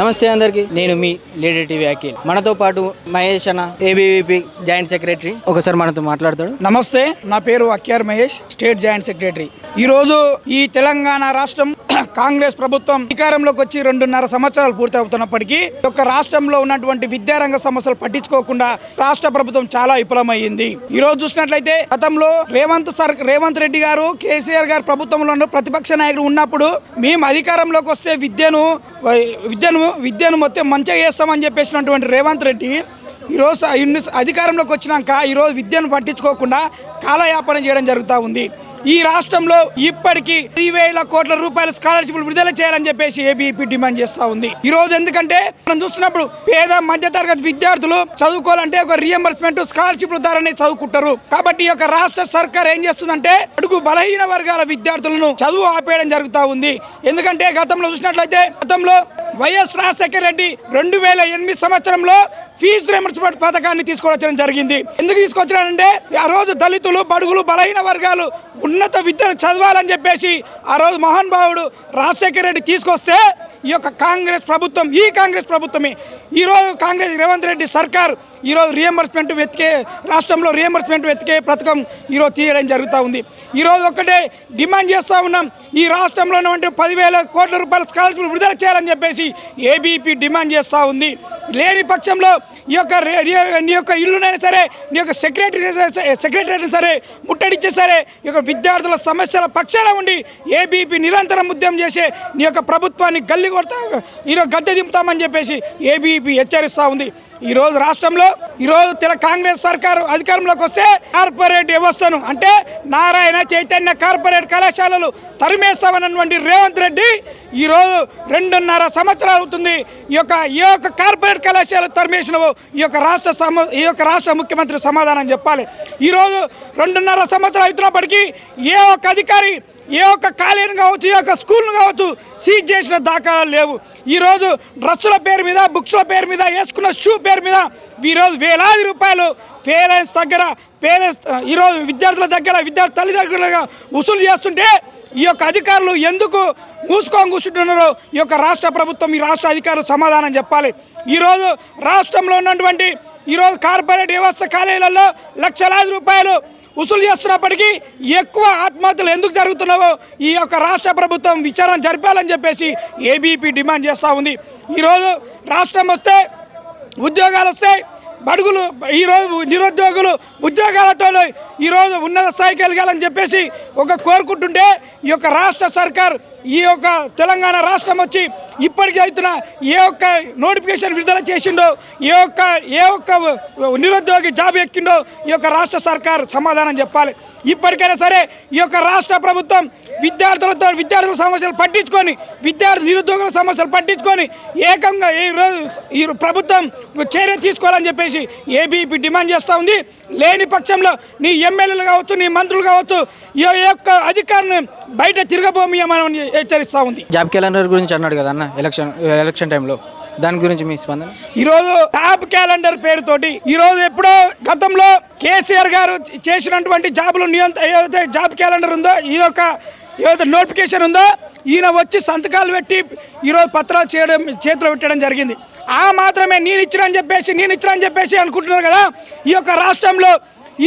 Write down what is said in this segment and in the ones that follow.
నమస్తే అందరికి, నేను మీ లేడీ టీవీ అఖిల్. మనతో పాటు మహేష్ అన్న, ఏబీవీపీ జాయింట్ సెక్రటరీ, ఒకసారి మనతో మాట్లాడతాడు. నమస్తే, నా పేరు అక్యార్ మహేష్, స్టేట్ జాయింట్ సెక్రటరీ. ఈరోజు ఈ తెలంగాణ రాష్ట్రం కాంగ్రెస్ ప్రభుత్వం అధికారంలోకి వచ్చి 2.5 సంవత్సరాలు పూర్తి అవుతున్నప్పటికీ ఒక రాష్ట్రంలో ఉన్నటువంటి విద్యారంగ సమస్యలు పట్టించుకోకుండా రాష్ట్ర ప్రభుత్వం చాలా విఫలమైంది. ఈ రోజు చూసినట్లయితే గతంలో రేవంత్ రెడ్డి గారు, కేసీఆర్ గారు ప్రభుత్వంలో ప్రతిపక్ష నాయకుడు ఉన్నప్పుడు మేము అధికారంలోకి వస్తే విద్యను మొత్తం మంచిగా చేస్తామని చెప్పేసినటువంటి రేవంత్ రెడ్డి ఈరోజు అధికారంలోకి వచ్చినాక ఈరోజు విద్యను పట్టించుకోకుండా కాలయాపన చేయడం జరుగుతూ ఉంది. ఈ రాష్ట్రంలో ఇప్పటికీ 10,000 కోట్ల రూపాయల స్కాలర్షిప్లు విడుదల చేయాలని చెప్పేసి ఏబీపీ డిమాండ్ చేస్తూ ఉంది. ఈ రోజు ఎందుకంటే మనం చూస్తున్నప్పుడు పేద మధ్యతరగతి విద్యార్థులు చదువుకోవాలంటే ఒక రియంబర్స్మెంట్ స్కాలర్షిప్ల ద్వారానే చదువుకుంటారు. కాబట్టి ఈ యొక్క రాష్ట్ర సర్కార్ ఏం చేస్తుందంటే అడుగు బలహీన వర్గాల విద్యార్థులను చదువు ఆపేయడం జరుగుతూ ఉంది. ఎందుకంటే గతంలో చూసినట్లయితే వైఎస్ రాజశేఖర రెడ్డి 2008 సంవత్సరంలో ఫీజు రియంబర్స్మెంట్ పథకాన్ని తీసుకొచ్చడం జరిగింది. ఎందుకు తీసుకొచ్చారంటే ఆ రోజు దళితులు, బడుగులు, బలహీన వర్గాలు ఉన్నత విద్యను చదవాలని చెప్పేసి ఆ రోజు మహాన్ భావుడు రాజశేఖర రెడ్డి తీసుకొస్తే ఈ యొక్క కాంగ్రెస్ ప్రభుత్వమే ఈరోజు రేవంత్ రెడ్డి సర్కార్ ఈరోజు రాష్ట్రంలో రియంబర్స్మెంట్ వెతికే పథకం ఈరోజు తీయడం జరుగుతూ ఉంది. ఈరోజు ఒక్కటే డిమాండ్ చేస్తూ ఉన్నాం, ఈ రాష్ట్రంలో ఉన్నటువంటి 10,000 కోట్ల రూపాయల స్కాలర్షిప్ విడుదల చేయాలని చెప్పేసి ఏబీపీ డిమాండ్ చేస్తూ ఉంది. లేని పక్షంలో నీ యొక్క ఇల్లునైనా సరే, నీ యొక్క సెక్రటరీ సరే ముట్టడిచ్చే సరే ఈ యొక్క విద్యార్థుల సమస్యల పక్షాన ఉండి ఏబీపీ నిరంతరం ఉద్యమం చేసే నీ యొక్క ప్రభుత్వాన్ని ఈరోజు గద్దె దింపుతామని చెప్పేసి ఏబీపీ హెచ్చరిస్తూ ఉంది. ఈరోజు రాష్ట్రంలో కాంగ్రెస్ సర్కారు అధికారంలోకి వస్తే కార్పొరేట్ వ్యవస్థను అంటే నారాయణ చైతన్య కార్పొరేట్ కళాశాలలు తరిమేస్తామన్నటువంటి రేవంత్ రెడ్డి ఈరోజు 2.5 సంవత్సరాలు అవుతుంది ఈ యొక్క కార్పొరేట్ కళాశాల తరిమేసినవు ఈ యొక్క రాష్ట్ర ముఖ్యమంత్రి సమాధానం చెప్పాలి. ఈరోజు 2.5 సంవత్సరాలు అవుతున్నప్పటికీ ఏ ఒక్క అధికారి ఏ ఒక్క కాలేజీని కావచ్చు, ఏ ఒక్క స్కూల్ను కావచ్చు సీజ్ చేసిన దాఖలాలు లేవు. ఈరోజు డ్రెస్సుల పేరు మీద, బుక్స్ల పేరు మీద, వేసుకున్న షూ పేరు మీద ఈరోజు వేలాది రూపాయలు పేరెంట్స్ ఈరోజు విద్యార్థుల తల్లిదండ్రులుగా వసూలు చేస్తుంటే ఈ యొక్క అధికారులు ఎందుకు మూసుకొని కూర్చుంటున్నారో ఈ యొక్క రాష్ట్ర ప్రభుత్వం, ఈ రాష్ట్ర అధికారులు సమాధానం చెప్పాలి. ఈరోజు రాష్ట్రంలో ఉన్నటువంటి ఈరోజు కార్పొరేట్ వ్యవస్థ కాలేజీలలో లక్షలాది రూపాయలు వసూలు చేస్తున్నప్పటికీ ఎక్కువ ఆత్మహత్యలు ఎందుకు జరుగుతున్నావో ఈ యొక్క రాష్ట్ర ప్రభుత్వం విచారణ జరపాలని చెప్పేసి ఏబీపీ డిమాండ్ చేస్తూ ఉంది. ఈరోజు రాష్ట్రం వస్తే ఉద్యోగాలు వస్తాయి, బడుగులు ఈరోజు నిరుద్యోగులు ఉద్యోగాలతో ఈరోజు ఉన్నత స్థాయికి వెళ్ళాలని చెప్పేసి కోరుకుంటుంటే ఈ యొక్క రాష్ట్ర సర్కార్ ఈ యొక్క తెలంగాణ రాష్ట్రం వచ్చి ఇప్పటికీ అవుతున్న ఏ ఒక్క నోటిఫికేషన్ విడుదల చేసిండో, ఏ ఒక్క నిరుద్యోగి జాబ్ ఎక్కిండో ఈ యొక్క రాష్ట్ర సర్కార్ సమాధానం చెప్పాలి. ఇప్పటికైనా సరే ఈ యొక్క రాష్ట్ర ప్రభుత్వం విద్యార్థుల సమస్యలు పట్టించుకొని, నిరుద్యోగుల సమస్యలు పట్టించుకొని ఏకంగా ఈ ప్రభుత్వం చర్య తీసుకోవాలని చెప్పేసి ఏబీపీ డిమాండ్ చేస్తూ ఉంది. లేని పక్షంలో నీ ఎమ్మెల్యేలు కావచ్చు, నీ మంత్రులు కావచ్చు ఈ యొక్క అధికారులను బయట తిరగబోమని హెచ్చరిస్తూ ఉంది. జాబ్ క్యాలెండర్ గురించి అన్నాడు కదా అన్న ఎలక్షన్ టైంలో, దాని గురించి మీ స్పందన? ఈరోజు జాబ్ క్యాలెండర్ పేరుతోటి ఈరోజు ఎప్పుడో గతంలో కేసీఆర్ గారు చేసినటువంటి ఏదైతే జాబ్ క్యాలెండర్ ఉందో, ఏదైతే నోటిఫికేషన్ ఉందో ఈయన వచ్చి సంతకాలు పెట్టి ఈరోజు పత్రాలు చేతిలో పెట్టడం జరిగింది. ఆ మాత్రమే నేను ఇచ్చినని చెప్పేసి అనుకుంటున్నారు కదా. ఈ యొక్క రాష్ట్రంలో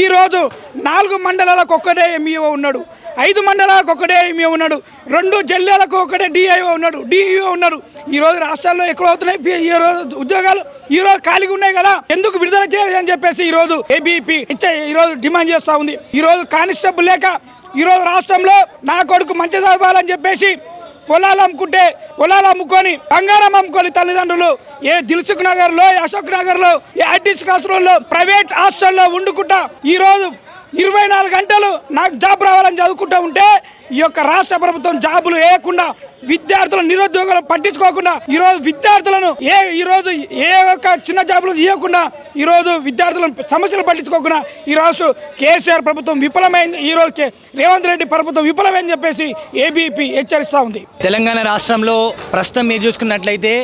ఈరోజు 4 మండలాలకు ఒక్కటే ఎంఈఓ ఉన్నాడు, 5 మండలాలకు ఒకటే ఎంఈఓ ఉన్నాడు, 2 జిల్లాలకు ఒకటే డిఐఓ ఉన్నాడు. ఈరోజు రాష్ట్రాల్లో ఎక్కడ అవుతున్నాయి ఈరోజు ఉద్యోగాలు ఈరోజు ఖాళీగా ఉన్నాయి కదా, ఎందుకు విడుదల చేయాలని చెప్పేసి ఈరోజు ఏబీపీ ఈరోజు డిమాండ్ చేస్తూ ఉంది. ఈరోజు కానిస్టేబుల్ లేక ఈరోజు రాష్ట్రంలో నా కొడుకు మంచి చదవాలని చెప్పేసి పొలాలు అమ్ముకొని బంగారం అమ్ముకొని తల్లిదండ్రులు దిల్సుఖ్ నగర్లో, అశోక్ నగర్లో, ఆర్టీసీ క్రాస్ రోడ్లో ప్రైవేట్ హాస్టల్లో వండుకుంటా ఈరోజు 24 గంటలు నాకు జాబ్ రావాలని చదువుకుంటూ ఉంటే ఈ యొక్క రాష్ట్ర ప్రభుత్వం జాబులు వేయకుండా, విద్యార్థులను నిరుద్యోగులు పట్టించుకోకుండా, ఈరోజు విద్యార్థులను ఏ ఒక్క చిన్న జాబులు ఇవ్వకుండా, ఈరోజు విద్యార్థులను సమస్యలు పట్టించుకోకుండా ఈరోజు కేసీఆర్ ప్రభుత్వం విఫలమైంది, ఈరోజు రేవంత్ రెడ్డి ప్రభుత్వం విఫలమైందని చెప్పేసి ఏబీపీ హెచ్చరిస్తూ ఉంది. తెలంగాణ రాష్ట్రంలో ప్రస్తుతం మీరు చూసుకున్నట్లయితే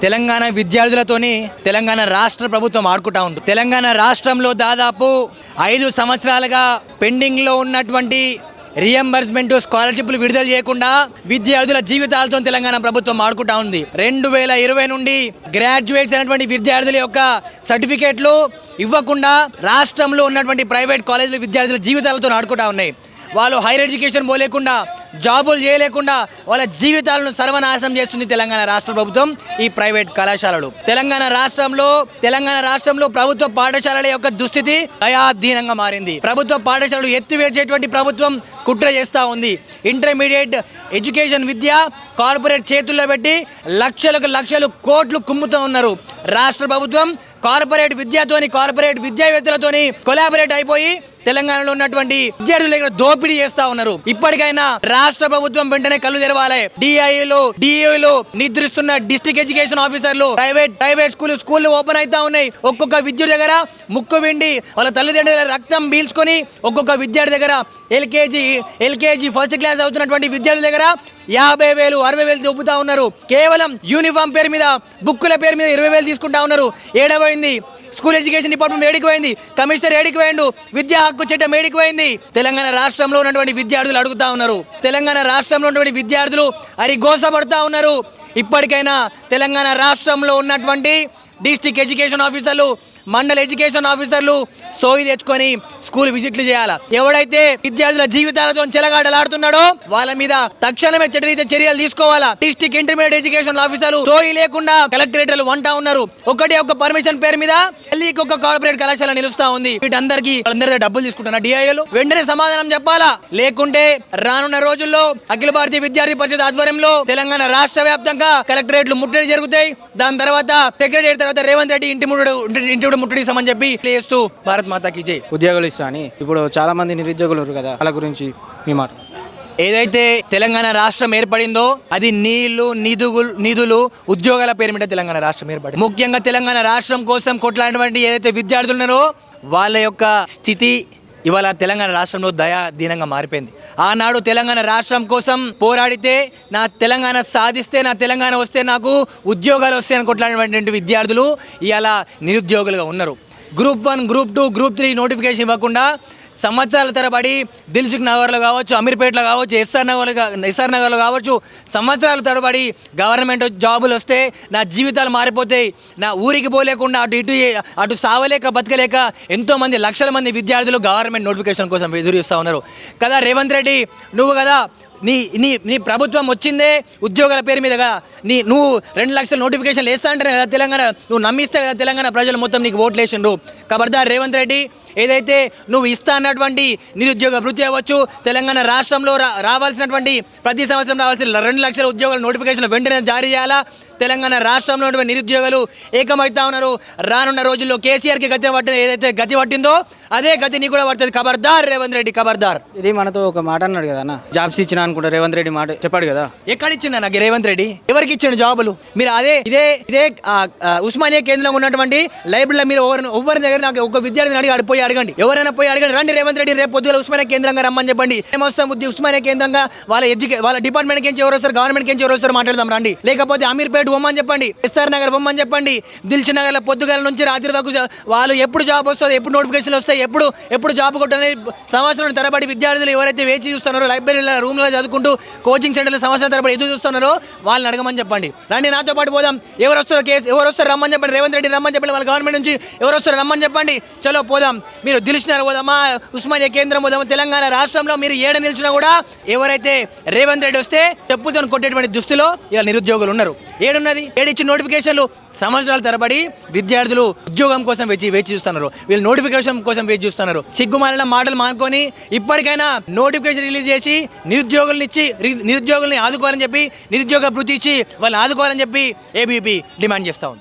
తెలంగాణ విద్యార్థులతోని తెలంగాణ రాష్ట్ర ప్రభుత్వం ఆడుకుంటా ఉంది. తెలంగాణ రాష్ట్రంలో దాదాపు 5 సంవత్సరాలుగా పెండింగ్లో ఉన్నటువంటి రియంబర్స్మెంట్ స్కాలర్షిప్లు విడుదల చేయకుండా విద్యార్థుల జీవితాలతో తెలంగాణ ప్రభుత్వం ఆడుకుంటా ఉంది. 2020 నుండి గ్రాడ్యుయేట్స్ అయినటువంటి విద్యార్థుల యొక్క సర్టిఫికేట్లు ఇవ్వకుండా రాష్ట్రంలో ఉన్నటువంటి ప్రైవేట్ కాలేజీల విద్యార్థుల జీవితాలతో ఆడుకుంటా ఉన్నాయి. వాళ్ళు హైయర్ ఎడ్యుకేషన్ పోలేకుండా, జాబులు చేయలేకుండా వాళ్ళ జీవితాలను సర్వనాశనం చేస్తుంది తెలంగాణ రాష్ట్ర ప్రభుత్వం ఈ ప్రైవేట్ కళాశాలలు. తెలంగాణ రాష్ట్రంలో ప్రభుత్వ పాఠశాలల యొక్క దుస్థితి దయాధీనంగా మారింది. ప్రభుత్వ పాఠశాలలు ఎత్తివేసేటువంటి ప్రభుత్వం కుట్ర చేస్తూ ఉంది. ఇంటర్మీడియట్ ఎడ్యుకేషన్ విద్య కార్పొరేట్ చేతుల్లో పెట్టి లక్షలు కోట్లు కుమ్ముతూ ఉన్నారు. రాష్ట్ర ప్రభుత్వం కార్పొరేట్ విద్యావేత్తలతోని కొలాబరేట్ అయిపోయి తెలంగాణలో ఉన్నటువంటి విద్యార్థుల దగ్గర దోపిడీ చేస్తా ఉన్నారు. ఇప్పటికైనా రాష్ట్ర ప్రభుత్వం వెంటనే కళ్ళు తెరవాలి. డిఐలో నిద్రిస్తున్న డిస్ట్రిక్ట్ ఎడ్యుకేషన్ ఆఫీసర్లు ప్రైవేట్ స్కూల్ ఓపెన్ అవుతా ఉన్నాయి. ఒక్కొక్క విద్యార్థి దగ్గర ముక్కు విండి వాళ్ళ తల్లిదండ్రుల రక్తం పీల్చుకొని ఒక్కొక్క విద్యార్థి దగ్గర ఎల్కేజీ ఫస్ట్ క్లాస్ అవుతున్నటువంటి విద్యార్థుల దగ్గర 50,000 60,000 దొబ్బుతా ఉన్నారు. కేవలం యూనిఫామ్ పేరు మీద, బుక్కుల పేరు మీద 20,000 తీసుకుంటా ఉన్నారు. ఏడవైంది స్కూల్ ఎడ్యుకేషన్ డిపార్ట్మెంట్ ఏడికిపోయింది, కమిషనర్ ఏడికిపోయిండు, విద్యా హక్కు చట్టం ఏడికిపోయింది. తెలంగాణ రాష్ట్రంలో ఉన్నటువంటి విద్యార్థులు అడుగుతా ఉన్నారు. తెలంగాణ రాష్ట్రంలో ఉన్నటువంటి విద్యార్థులు గోసపడుతూ ఉన్నారు. ఇప్పటికైనా తెలంగాణ రాష్ట్రంలో ఉన్నటువంటి డిస్ట్రిక్ట్ ఎడ్యుకేషన్ ఆఫీసర్లు, మండల ఎడ్యుకేషన్ ఆఫీసర్లు సోయి తెచ్చుకొని స్కూల్ విజిట్లు చేయాలా. ఎవడైతే విద్యార్థుల జీవితాలతో చెలగాటలాడుతున్నాడో వాళ్ళ మీద తక్షణమే చర్యలు తీసుకోవాలా. డిస్ట్రిక్ట్ ఇంటర్మీడియట్ ఎడ్యుకేషన్ ఆఫీసర్లు సోయి లేకుండా కలెక్టరేట్లు వంటా ఉన్నారు. ఒక పర్మిషన్ పేరు మీద ఢిల్లీకి ఒక కార్పొరేట్ కళాశాల నిలుస్తా ఉంది. వీటందరికీ డబ్బులు తీసుకుంటున్నా డిఐలు వెంటనే సమాధానం చెప్పాలా. లేకుంటే రానున్న రోజుల్లో అఖిల భారతీయ విద్యార్థి పరిషత్ ఆధ్వర్యంలో తెలంగాణ రాష్ట్ర వ్యాప్తంగా కలెక్టరేట్లు ముట్టడి జరుగుతాయి. దాని తర్వాత సెక్రటరీ తర్వాత రేవంత్ రెడ్డి ఇంటి ముట్టడి సమని చెప్పి చేస్తూ భారత్ మాతాకి జై. ఉద్యోగాలు ఇస్తా అని ఇప్పుడు చాలా మంది నిరుద్యోగులు ఉన్నారు కదా, వాళ్ళ గురించి మీ మాట. ఏదైతే తెలంగాణ రాష్ట్రం ఏర్పడిందో అది నిధులు ఉద్యోగాల పేరు మీద తెలంగాణ రాష్ట్రం ఏర్పడింది. ముఖ్యంగా తెలంగాణ రాష్ట్రం కోసం కొట్లాడినటువంటి ఏదైతే విద్యార్థులు ఉన్నారో వాళ్ళ యొక్క స్థితి ఇవాళ తెలంగాణ రాష్ట్రంలో దయాధీనంగా మారిపోయింది. ఆనాడు తెలంగాణ రాష్ట్రం కోసం పోరాడితే, నా తెలంగాణ సాధిస్తే, నా తెలంగాణ వస్తే నాకు ఉద్యోగాలు వస్తాయని కొట్లాడినటువంటి విద్యార్థులు ఇవాళ నిరుద్యోగులుగా ఉన్నారు. గ్రూప్ 1, గ్రూప్ 2, గ్రూప్ 3 నోటిఫికేషన్ ఇవ్వకుండా సంవత్సరాల తరబడి దిల్సుఖ్ నగర్లో కావచ్చు, అమీర్పేటలో కావచ్చు, ఎస్ఆర్ నగర్లో కావచ్చు, సంవత్సరాల తరబడి గవర్నమెంట్ జాబులు వస్తే నా జీవితాలు మారిపోతాయి. నా ఊరికి పోలేకుండా అటు సావలేక బతకలేక ఎంతోమంది లక్షల మంది విద్యార్థులు గవర్నమెంట్ నోటిఫికేషన్ కోసం ఎదురు చూస్తూ ఉన్నారు కదా. రేవంత్ రెడ్డి నువ్వు కదా నీ ప్రభుత్వం వచ్చిందే ఉద్యోగాల పేరు మీదగా. నువ్వు 2 లక్షల నోటిఫికేషన్లు వేస్తా అంటారు కదా తెలంగాణ, నువ్వు నమ్మిస్తే కదా తెలంగాణ ప్రజలు మొత్తం నీకు ఓట్లు వేసిండ్రు. ఖబర్దార్ రేవంత్ రెడ్డి, ఏదైతే నువ్వు ఇస్తా అన్నటువంటి నిరుద్యోగ భృతి అవ్వచ్చు, తెలంగాణ రాష్ట్రంలో రావాల్సినటువంటి ప్రతి సంవత్సరం రావాల్సిన 2 లక్షల ఉద్యోగాల నోటిఫికేషన్లు వెంటనే జారీ చేయాలా. తెలంగాణ రాష్ట్రంలో ఉన్నటువంటి నిరుద్యోగులు ఏకమవుతా ఉన్నారు. రానున్న రోజుల్లో కేసీఆర్కి ఏదైతే గతి పట్టిందో అదే గతి నీకు కూడా పడుతుంది. ఖబర్దార్ రేవంత్ రెడ్డి, ఖబర్దార్. ఇది మనతో ఒక మాట అన్నాడు కదా అన్న, జాబ్స్ ఇచ్చిన అనుకుంటా రేవంత్ రెడ్డి మాట చెప్పాడు కదా. ఎక్కడ ఇచ్చిండు నాకు రేవంత్ రెడ్డి? ఎవరికి ఇచ్చిండు జాబులు? మీరు ఇదే ఉస్మానియా కేంద్రంలో ఉన్నటువంటి లైబ్రరీలో మీరు ఎవరి దగ్గర నాకు ఒక విద్యార్థిని అడగండి, ఎవరైనా పోయి అడగండి. రండి రేవంత్ రెడ్డి రేపు పొద్దున ఉస్మానియా కేంద్రంగా రమ్మని చెప్పండి. ఏమొస్తాం ఉస్మానియా కేంద్రంగా వాళ్ళ డిపార్ట్మెంట్ నుంచి ఎవరు వస్తారు, గవర్నమెంట్ నుంచి ఎవరు వస్తారు మాట్లాడదాం రండి. లేకపోతే అమీర్పేట బొమ్మని చెప్పండి, ఎస్ఆర్ నగర్ బొమ్మని చెప్పండి. దిల్సుఖ్ నగర్లో పొద్దుగాల నుంచి రాత్రి వరకు వాళ్ళు ఎప్పుడు జాబ్ వస్తుంది, ఎప్పుడు నోటిఫికేషన్లు వస్తాయి, ఎప్పుడు జాబ్ కొట్టని సంవత్సరం తరబడి విద్యార్థులు ఎవరైతే వేచి చూస్తున్నారో, లైబ్రరీలో రూమ్లో చదువుకుంటూ కోచింగ్ సెంటర్లో సంవత్సరం తరబడి ఎదురు చూస్తున్నారో వాళ్ళని అడగమని చెప్పండి. రండి నాతో పాటు పోదాం. ఎవరు వస్తారు రమ్మని చెప్పండి, రేవంత్ రెడ్డి రమ్మని చెప్పండి. వాళ్ళ గవర్నమెంట్ నుంచి ఎవరు వస్తారు రమ్మని చెప్పండి. చలో పోదాం. మీరు దిల్సుఖ్ నగర్ పోదామా, ఉస్మానియా కేంద్రం పోదామా. తెలంగాణ రాష్ట్రంలో మీరు ఏడ నిలిచినా కూడా ఎవరైతే రేవంత్ రెడ్డి వస్తే చెప్పుతో కొట్టేటువంటి దుస్తులో ఇవాళ నిరుద్యోగులు ఉన్నారు. ఏడున్నది ఏడిచ్చిన నోటిఫికేషన్లు సంవత్సరాల తరబడి విద్యార్థులు ఉద్యోగం కోసం వేచి చూస్తున్నారు. వీళ్ళు నోటిఫికేషన్ కోసం వేచి చూస్తున్నారు. సిగ్గుమాలిన మాటలు మానుకొని ఇప్పటికైనా నోటిఫికేషన్ రిలీజ్ చేసి నిరుద్యోగుల్ని ఆదుకోవాలని చెప్పి, నిరుద్యోగ భృతి ఇచ్చి వాళ్ళని ఆదుకోవాలని చెప్పి ఏబీవీపీ డిమాండ్ చేస్తా ఉంది.